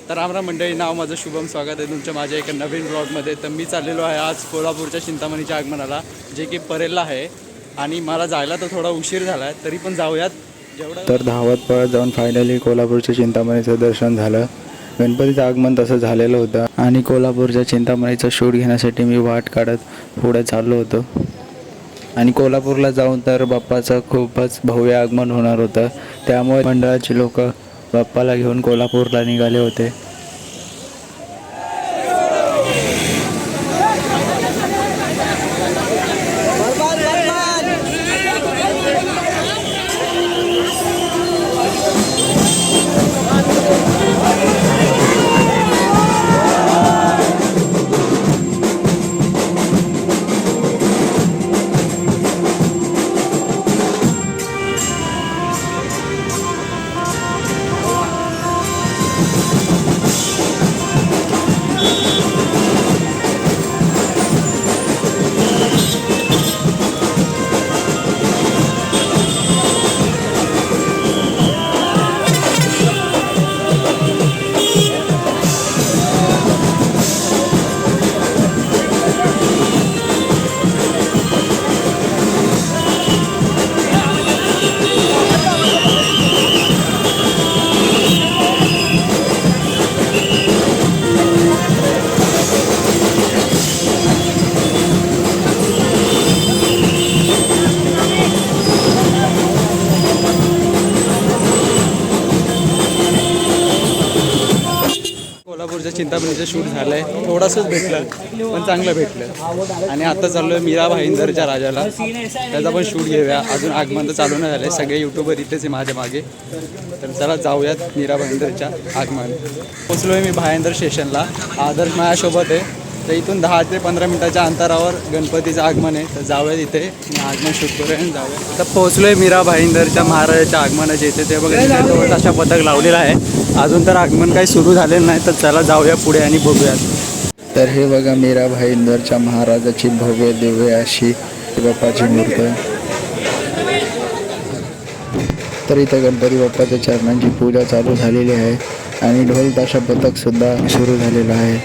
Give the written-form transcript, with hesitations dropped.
तर रामराम मंडळी, नाव माझं शुभम. स्वागत आहे तुमच्या माझ्या एका नवीन ब्लॉगमध्ये. तर मी चाललेलो आहे आज कोल्हापूरच्या चिंतामणीच्या आगमनाला, जे की परेलला आहे. आणि मला जायला तर थोडा उशीर झाला आहे, तरी पण जाऊयात जेवढं. तर धावत पळत जाऊन फायनली कोल्हापूरच्या चिंतामणीचं दर्शन झालं. गणपतीचं आगमन तसं झालेलं होतं आणि कोल्हापूरच्या चिंतामणीचं शूट घेण्यासाठी मी वाट काढत पुढे चाललो होतो. आणि कोल्हापूरला जाऊन तर बाप्पाचं खूपच भव्य आगमन होणार होतं, त्यामुळे मंडळाची लोक बाप्पाला घेऊन कोल्हापूरला निघाले होते. कोल्हापूरच्या चिंतामणीचं शूट झालं आहे, थोडंसंच भेटलं पण चांगलं भेटलं. आणि आता चाललो आहे मीरा भाईंदरच्या राजाला, त्याचा पण शूट घेऊया. अजून आगमन तर चालू नाही झालं आहे, सगळे यूट्यूबर इथेच आहे माझ्या मागे. तर चला जाऊयात मीरा भाईंदरच्या आगमन. पोचलो आहे मी भाईंदर स्टेशनला. आदर्श माझ्यासोबत आहे. तर इथून 10 ते 15 मिनिटाच्या अंतरावर गणपतीचं आगमन आहे. तर जाऊया तिथे आगमन शूट करूया आणि जाऊया. आता पोहोचलो आहे मीरा भाईंदरच्या महाराजाच्या आगमनाच्या इथे. ते बघा तिथे अशा पथक लावलेला आहे. अजून तर आगमन काही सुरू झालेलं नाही, तर चला जाऊया पुढे आणि बघूयात. तर हे बघा मीरा भाईंदरच्या महाराजाची भव्य दिव्य अशी बाप्पाची मूर्ती. तर इथं गणपती बाप्पाच्या चरणांची पूजा चालू झालेली आहे आणि ढोल ताशा पथक सुद्धा सुरू झालेलं आहे.